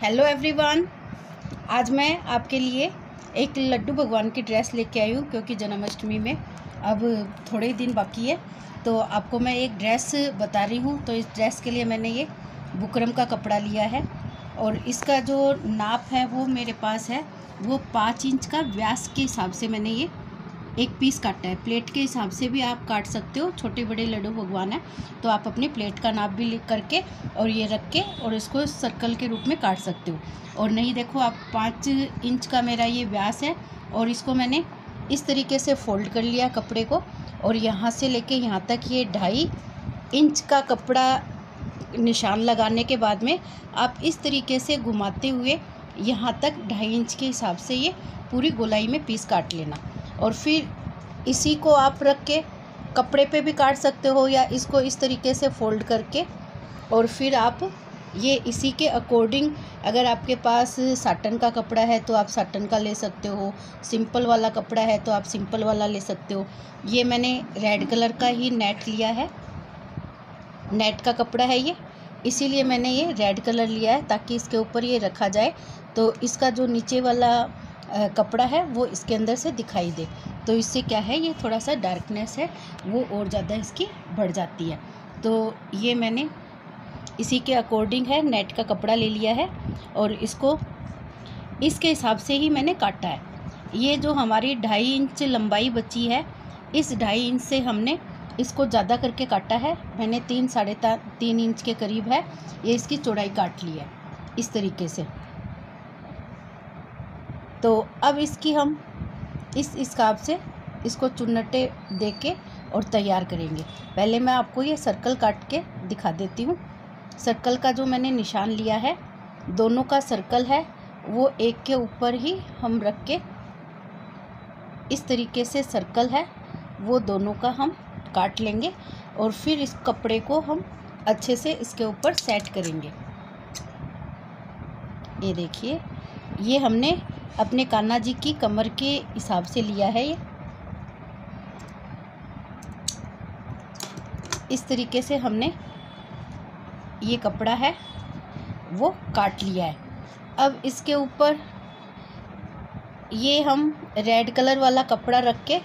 Hello everyone. आज मैं आपके लिए एक लड्डू भगवान की ड्रेस लेके आई हूँ, क्योंकि जन्माष्टमी में अब थोड़े ही दिन बाकी है। तो आपको मैं एक ड्रेस बता रही हूँ। तो इस ड्रेस के लिए मैंने ये बुकरम का कपड़ा लिया है और इसका जो नाप है वो मेरे पास है, वो 5 इंच का व्यास के हिसाब से मैंने ये एक पीस काटा है। प्लेट के हिसाब से भी आप काट सकते हो, छोटे बड़े लड्डू भगवान है तो आप अपनी प्लेट का नाप भी लिख करके और ये रख के और इसको सर्कल के रूप में काट सकते हो। और नहीं देखो आप 5 इंच का मेरा ये व्यास है और इसको मैंने इस तरीके से फोल्ड कर लिया कपड़े को, और यहाँ से लेके यहाँ तक ये 2.5 इंच का कपड़ा निशान लगाने के बाद में आप इस तरीके से घुमाते हुए यहाँ तक 2.5 इंच के हिसाब से ये पूरी गोलाई में पीस काट लेना। और फिर इसी को आप रख के कपड़े पे भी काट सकते हो या इसको इस तरीके से फोल्ड करके, और फिर आप ये इसी के अकॉर्डिंग, अगर आपके पास साटन का कपड़ा है तो आप साटन का ले सकते हो, सिंपल वाला कपड़ा है तो आप सिंपल वाला ले सकते हो। ये मैंने रेड कलर का ही नेट लिया है, नेट का कपड़ा है ये, इसीलिए मैंने ये रेड कलर लिया है ताकि इसके ऊपर ये रखा जाए तो इसका जो नीचे वाला कपड़ा है वो इसके अंदर से दिखाई दे। तो इससे क्या है, ये थोड़ा सा डार्कनेस है वो और ज़्यादा इसकी बढ़ जाती है। तो ये मैंने इसी के अकॉर्डिंग है नेट का कपड़ा ले लिया है और इसको इसके हिसाब से ही मैंने काटा है। ये जो हमारी 2.5 इंच लंबाई बची है, इस 2.5 इंच से हमने इसको ज़्यादा करके काटा है। मैंने 3-3.5 इंच के करीब है ये इसकी चौड़ाई काट ली है इस तरीके से। तो अब इसकी हम इस हिसाब से इसको चुन्नटे दे के और तैयार करेंगे। पहले मैं आपको ये सर्कल काट के दिखा देती हूँ। सर्कल का जो मैंने निशान लिया है, दोनों का सर्कल है वो एक के ऊपर ही हम रख के इस तरीके से सर्कल है वो दोनों का हम काट लेंगे और फिर इस कपड़े को हम अच्छे से इसके ऊपर सेट करेंगे। ये देखिए, ये हमने अपने कान्हा जी की कमर के हिसाब से लिया है। ये इस तरीके से हमने ये कपड़ा है वो काट लिया है। अब इसके ऊपर ये हम रेड कलर वाला कपड़ा रख के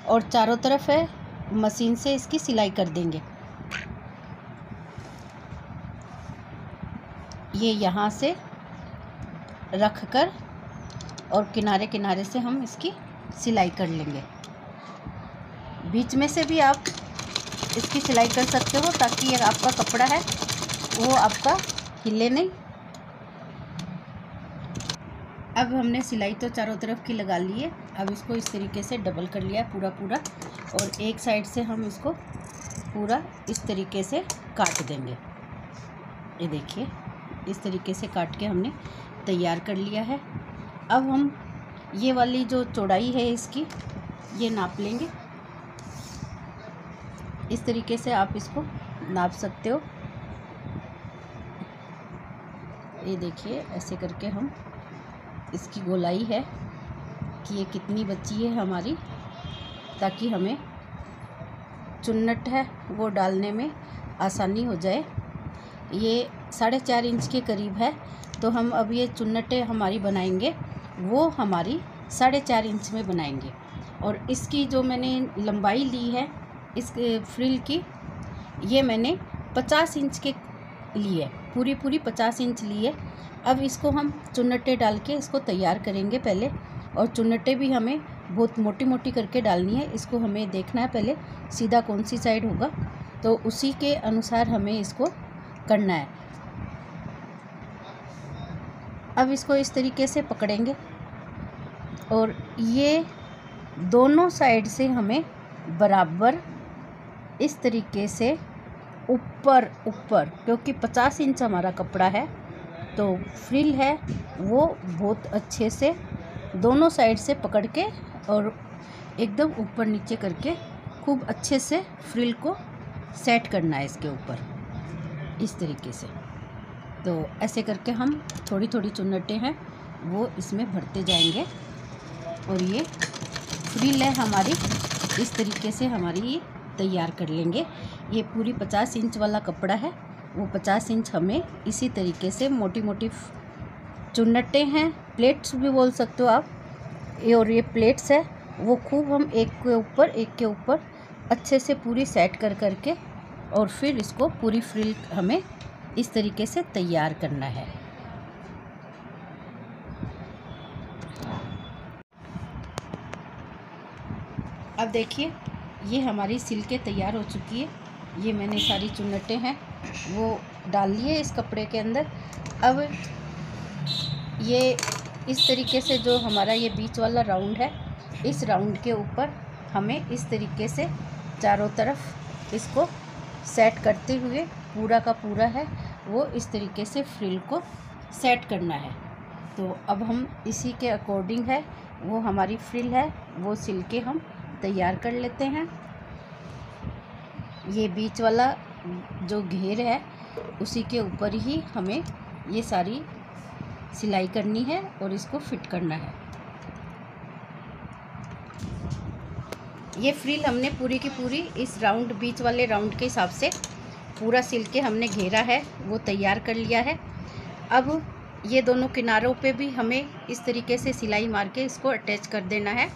और चारों तरफ है मशीन से इसकी सिलाई कर देंगे। ये यहाँ से रख कर और किनारे किनारे से हम इसकी सिलाई कर लेंगे। बीच में से भी आप इसकी सिलाई कर सकते हो ताकि ये आपका कपड़ा है वो आपका हिले नहीं। अब हमने सिलाई तो चारों तरफ की लगा ली है। अब इसको इस तरीके से डबल कर लिया पूरा और एक साइड से हम इसको पूरा इस तरीके से काट देंगे। ये देखिए, इस तरीके से काट के हमने तैयार कर लिया है। अब हम ये वाली जो चौड़ाई है इसकी ये नाप लेंगे। इस तरीके से आप इसको नाप सकते हो। ये देखिए, ऐसे करके हम इसकी गोलाई है कि ये कितनी बची है हमारी, ताकि हमें चुन्नट है वो डालने में आसानी हो जाए। ये 4.5 इंच के करीब है तो हम अब ये चुन्नटें हमारी बनाएंगे वो हमारी 4.5 इंच में बनाएंगे। और इसकी जो मैंने लंबाई ली है इस फ्रिल की, ये मैंने 50 इंच के लिए पूरी 50 इंच ली है। अब इसको हम चुन्नटें डाल के इसको तैयार करेंगे पहले, और चुन्नटें भी हमें बहुत मोटी मोटी करके डालनी है। इसको हमें देखना है पहले सीधा कौन सी साइड होगा, तो उसी के अनुसार हमें इसको करना है। अब इसको इस तरीके से पकड़ेंगे और ये दोनों साइड से हमें बराबर इस तरीके से ऊपर, क्योंकि 50 इंच हमारा कपड़ा है तो फ्रिल है वो बहुत अच्छे से दोनों साइड से पकड़ के और एकदम ऊपर नीचे करके खूब अच्छे से फ्रिल को सेट करना है इसके ऊपर इस तरीके से। तो ऐसे करके हम थोड़ी थोड़ी चुन्नटें हैं वो इसमें भरते जाएंगे और ये फ्रिल है हमारी इस तरीके से हमारी ये तैयार कर लेंगे। ये पूरी 50 इंच वाला कपड़ा है, वो 50 इंच हमें इसी तरीके से मोटी मोटी चुन्नटे हैं, प्लेट्स भी बोल सकते हो आप, और ये प्लेट्स है वो खूब हम एक के ऊपर अच्छे से पूरी सेट कर करके और फिर इसको पूरी फ्रिल हमें इस तरीके से तैयार करना है। अब देखिए ये हमारी सिल्कें तैयार हो चुकी है। ये मैंने सारी चुन्नटें हैं वो डाल लिए इस कपड़े के अंदर। अब ये इस तरीके से जो हमारा ये बीच वाला राउंड है, इस राउंड के ऊपर हमें इस तरीके से चारों तरफ इसको सेट करते हुए पूरा का पूरा है वो इस तरीके से फ्रिल को सेट करना है। तो अब हम इसी के अकॉर्डिंग है वो हमारी फ्रिल है वो सिल के हम तैयार कर लेते हैं। ये बीच वाला जो घेर है उसी के ऊपर ही हमें ये सारी सिलाई करनी है और इसको फिट करना है। ये फ्रिल हमने पूरी की पूरी इस राउंड बीच वाले राउंड के हिसाब से पूरा सिल के हमने घेरा है वो तैयार कर लिया है। अब ये दोनों किनारों पे भी हमें इस तरीके से सिलाई मार के इसको अटैच कर देना है।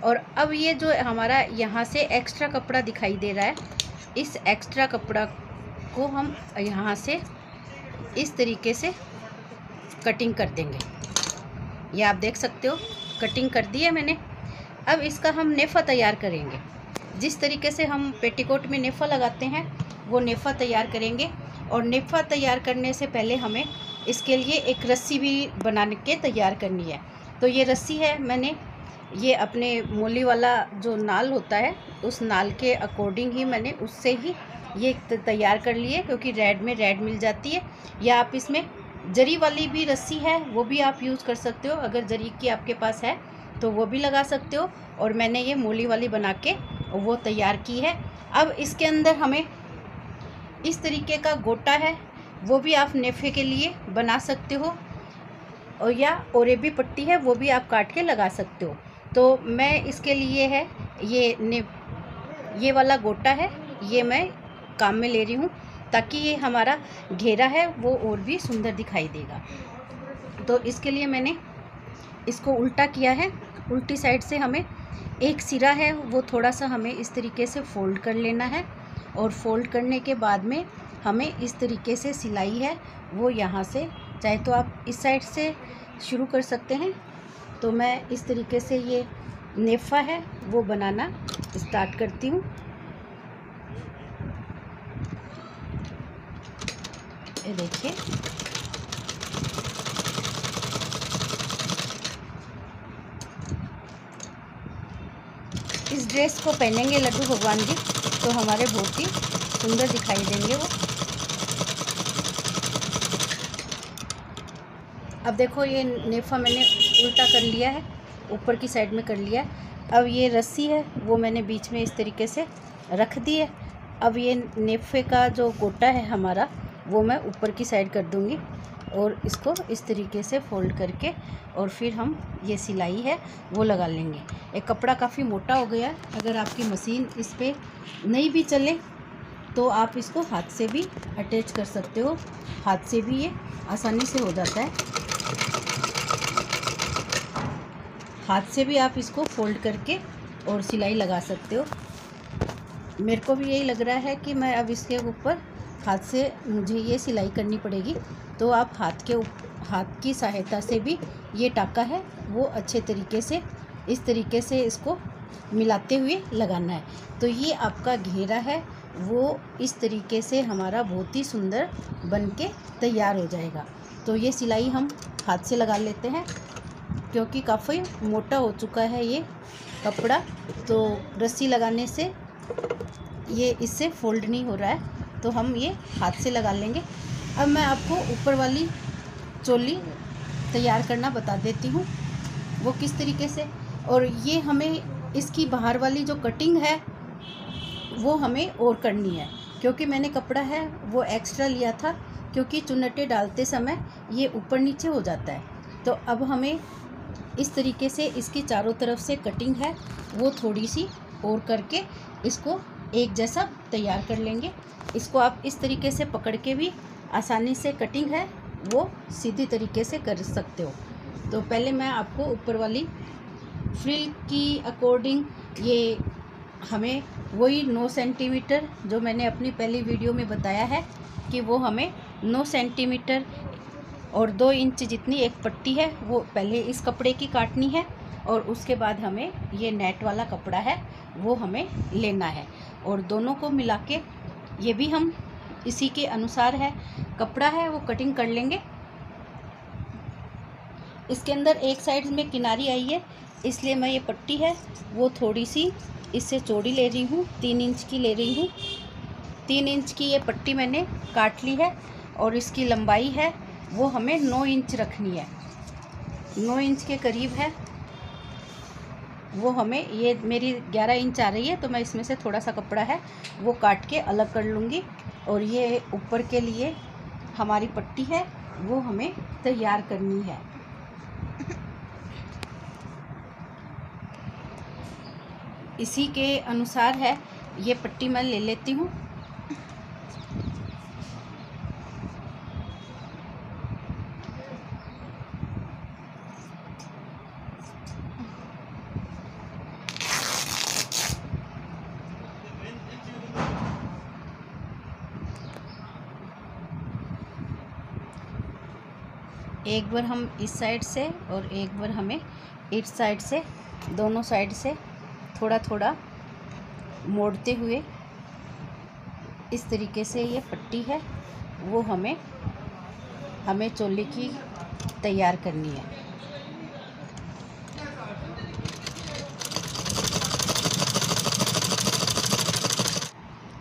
और अब ये जो हमारा यहाँ से एक्स्ट्रा कपड़ा दिखाई दे रहा है, इस एक्स्ट्रा कपड़ा को हम यहाँ से इस तरीके से कटिंग कर देंगे। ये आप देख सकते हो कटिंग कर दी है मैंने। अब इसका हम नेफा तैयार करेंगे। जिस तरीके से हम पेटीकोट में नेफा लगाते हैं वो नेफा तैयार करेंगे। और नेफा तैयार करने से पहले हमें इसके लिए एक रस्सी भी बना के तैयार करनी है। तो ये रस्सी है मैंने ये अपने मोली वाला जो नाल होता है उस नाल के अकॉर्डिंग ही मैंने उससे ही ये तैयार कर लिए, क्योंकि रेड में रेड मिल जाती है। या आप इसमें जरी वाली भी रस्सी है वो भी आप यूज़ कर सकते हो, अगर जरी की आपके पास है तो वो भी लगा सकते हो। और मैंने ये मोली वाली बना के वो तैयार की है। अब इसके अंदर हमें इस तरीके का गोटा है वो भी आप नेफे के लिए बना सकते हो, और या ओरेबी पट्टी है वो भी आप काट के लगा सकते हो। तो मैं इसके लिए है ये वाला गोटा है ये मैं काम में ले रही हूँ, ताकि ये हमारा घेरा है वो और भी सुंदर दिखाई देगा। तो इसके लिए मैंने इसको उल्टा किया है। उल्टी साइड से हमें एक सिरा है वो थोड़ा सा हमें इस तरीके से फ़ोल्ड कर लेना है। और फ़ोल्ड करने के बाद में हमें इस तरीके से सिलाई है वो यहाँ से, चाहे तो आप इस साइड से शुरू कर सकते हैं। तो मैं इस तरीके से ये नेफा है वो बनाना स्टार्ट करती हूँ। ये देखिए इस ड्रेस को पहनेंगे लड्डू भगवान जी तो हमारे बहुत ही सुंदर दिखाई देंगे वो। अब देखो ये नेफा मैंने उल्टा कर लिया है, ऊपर की साइड में कर लिया है। अब ये रस्सी है वो मैंने बीच में इस तरीके से रख दी है। अब ये नेफे का जो गोटा है हमारा वो मैं ऊपर की साइड कर दूंगी और इसको इस तरीके से फोल्ड करके और फिर हम ये सिलाई है वो लगा लेंगे। एक कपड़ा काफ़ी मोटा हो गया है, अगर आपकी मशीन इस पर नहीं भी चले तो आप इसको हाथ से भी अटैच कर सकते हो। हाथ से भी ये आसानी से हो जाता है, हाथ से भी आप इसको फोल्ड करके और सिलाई लगा सकते हो। मेरे को भी यही लग रहा है कि मैं अब इसके ऊपर हाथ से मुझे ये सिलाई करनी पड़ेगी, तो आप हाथ की सहायता से भी ये टाका है वो अच्छे तरीके से इस तरीके से इसको मिलाते हुए लगाना है। तो ये आपका घेरा है वो इस तरीके से हमारा बहुत ही सुंदर बन के तैयार हो जाएगा। तो ये सिलाई हम हाथ से लगा लेते हैं क्योंकि काफ़ी मोटा हो चुका है ये कपड़ा, तो रस्सी लगाने से ये इससे फोल्ड नहीं हो रहा है, तो हम ये हाथ से लगा लेंगे। अब मैं आपको ऊपर वाली चोली तैयार करना बता देती हूँ वो किस तरीके से। और ये हमें इसकी बाहर वाली जो कटिंग है वो हमें और करनी है, क्योंकि मैंने कपड़ा है वो एक्स्ट्रा लिया था, क्योंकि चुन्नटे डालते समय ये ऊपर नीचे हो जाता है। तो अब हमें इस तरीके से इसकी चारों तरफ से कटिंग है वो थोड़ी सी और करके इसको एक जैसा तैयार कर लेंगे। इसको आप इस तरीके से पकड़ के भी आसानी से कटिंग है वो सीधी तरीके से कर सकते हो। तो पहले मैं आपको ऊपर वाली फ्रिल की अकॉर्डिंग ये हमें वही 9 सेंटीमीटर जो मैंने अपनी पहली वीडियो में बताया है कि वो हमें 9 सेंटीमीटर और 2 इंच जितनी एक पट्टी है वो पहले इस कपड़े की काटनी है, और उसके बाद हमें ये नेट वाला कपड़ा है वो हमें लेना है, और दोनों को मिला के ये भी हम इसी के अनुसार है कपड़ा है वो कटिंग कर लेंगे। इसके अंदर एक साइड में किनारी आई है, इसलिए मैं ये पट्टी है वो थोड़ी सी इससे चौड़ी ले रही हूँ, 3 इंच की ले रही हूँ। 3 इंच की ये पट्टी मैंने काट ली है, और इसकी लंबाई है वो हमें 9 इंच रखनी है। 9 इंच के करीब है वो हमें, ये मेरी 11 इंच आ रही है, तो मैं इसमें से थोड़ा सा कपड़ा है वो काट के अलग कर लूँगी। और ये ऊपर के लिए हमारी पट्टी है वो हमें तैयार करनी है। इसी के अनुसार है ये पट्टी मैं ले लेती हूँ। एक बार हम इस साइड से और एक बार हमें इस साइड से, दोनों साइड से थोड़ा थोड़ा मोड़ते हुए इस तरीके से ये पट्टी है वो हमें चोली की तैयार करनी है।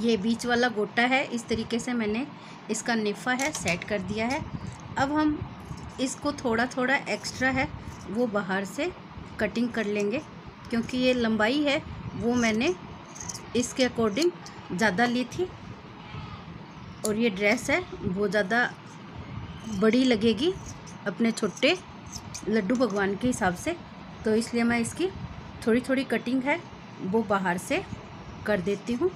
ये बीच वाला गोटा है, इस तरीके से मैंने इसका निफा है सेट कर दिया है। अब हम इसको थोड़ा थोड़ा एक्स्ट्रा है वो बाहर से कटिंग कर लेंगे, क्योंकि ये लंबाई है वो मैंने इसके अकॉर्डिंग ज़्यादा ली थी, और ये ड्रेस है वो ज़्यादा बड़ी लगेगी अपने छोटे लड्डू भगवान के हिसाब से, तो इसलिए मैं इसकी थोड़ी थोड़ी कटिंग है वो बाहर से कर देती हूँ।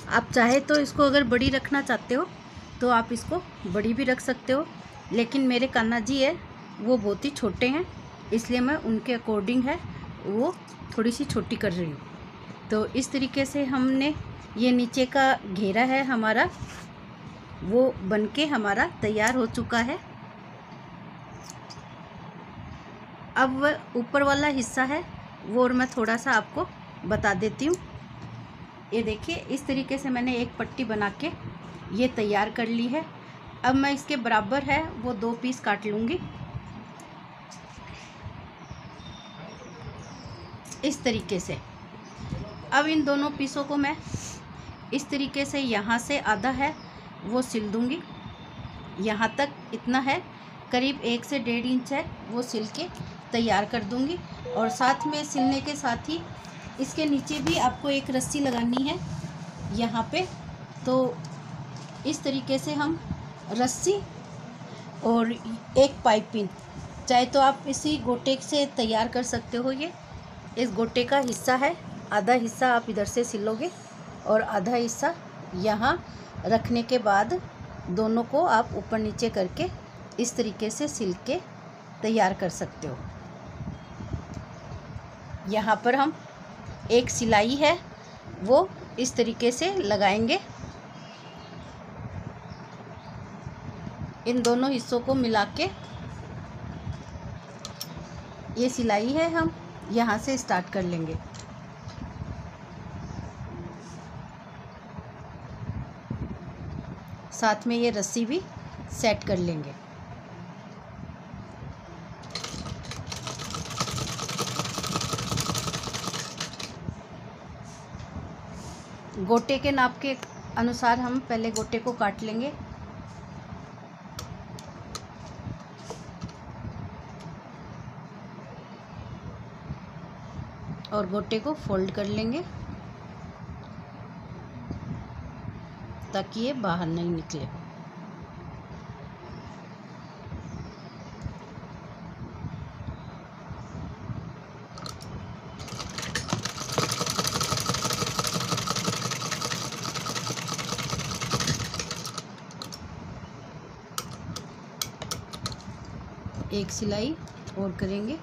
आप चाहे तो इसको अगर बड़ी रखना चाहते हो तो आप इसको बड़ी भी रख सकते हो, लेकिन मेरे कान्हा जी है वो बहुत ही छोटे हैं, इसलिए मैं उनके अकॉर्डिंग है वो थोड़ी सी छोटी कर रही हूँ। तो इस तरीके से हमने ये नीचे का घेरा है हमारा वो बनके हमारा तैयार हो चुका है। अब ऊपर वाला हिस्सा है वो और मैं थोड़ा सा आपको बता देती हूँ। ये देखिए इस तरीके से मैंने एक पट्टी बना के ये तैयार कर ली है। अब मैं इसके बराबर है वो 2 पीस काट लूँगी इस तरीके से। अब इन दोनों पीसों को मैं इस तरीके से यहाँ से आधा है वो सिल दूँगी, यहाँ तक इतना है करीब 1 से 1.5 इंच है वो सिल के तैयार कर दूँगी। और साथ में सिलने के साथ ही इसके नीचे भी आपको एक रस्सी लगानी है यहाँ पे, तो इस तरीके से हम रस्सी और एक पाइपिंग, चाहे तो आप इसी गोटे से तैयार कर सकते हो। ये इस गोटे का हिस्सा है, आधा हिस्सा आप इधर से सिलोगे और आधा हिस्सा यहाँ रखने के बाद दोनों को आप ऊपर नीचे करके इस तरीके से सिल के तैयार कर सकते हो। यहाँ पर हम एक सिलाई है वो इस तरीके से लगाएंगे, इन दोनों हिस्सों को मिला के ये सिलाई है हम यहाँ से स्टार्ट कर लेंगे। साथ में ये रस्सी भी सेट कर लेंगे। गोटे के नाप के अनुसार हम पहले गोटे को काट लेंगे। और गोटे को फोल्ड कर लेंगे ताकि ये बाहर नहीं निकले। एक सिलाई और करेंगे।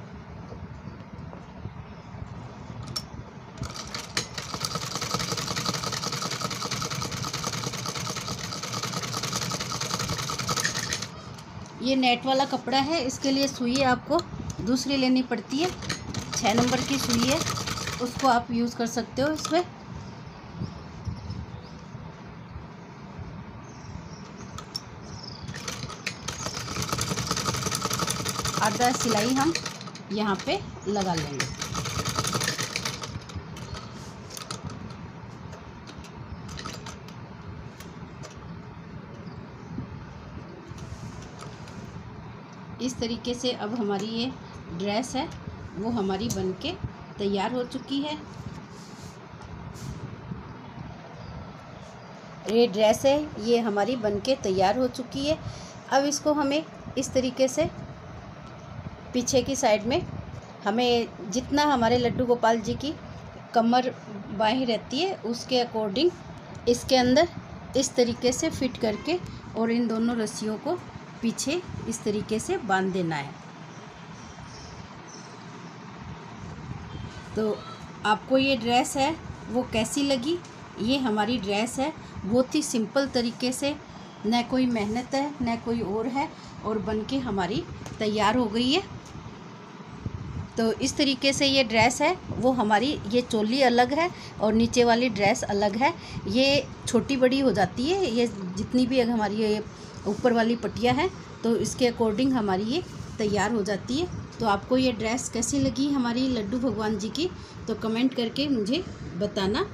ये नेट वाला कपड़ा है, इसके लिए सुई आपको दूसरी लेनी पड़ती है, 6 नंबर की सुई है, उसको आप यूज़ कर सकते हो इसमें। आधा सिलाई हम यहाँ पे लगा लेंगे। इस तरीके से अब हमारी ये ड्रेस है वो हमारी बनके तैयार हो चुकी है। ये ड्रेस है ये हमारी बनके तैयार हो चुकी है। अब इसको हमें इस तरीके से पीछे की साइड में, हमें जितना हमारे लड्डू गोपाल जी की कमर बाहीं रहती है उसके अकॉर्डिंग इसके अंदर इस तरीके से फिट करके और इन दोनों रस्सियों को पीछे इस तरीके से बांध देना है। तो आपको ये ड्रेस है वो कैसी लगी? ये हमारी ड्रेस है बहुत ही सिंपल तरीके से, न कोई मेहनत है न कोई और है, और बनके हमारी तैयार हो गई है। तो इस तरीके से ये ड्रेस है वो हमारी, ये चोली अलग है और नीचे वाली ड्रेस अलग है। ये छोटी बड़ी हो जाती है, ये जितनी भी हमारी ये ऊपर वाली पट्टियाँ हैं तो इसके अकॉर्डिंग हमारी ये तैयार हो जाती है। तो आपको ये ड्रेस कैसी लगी हमारी लड्डू भगवान जी की, तो कमेंट करके मुझे बताना।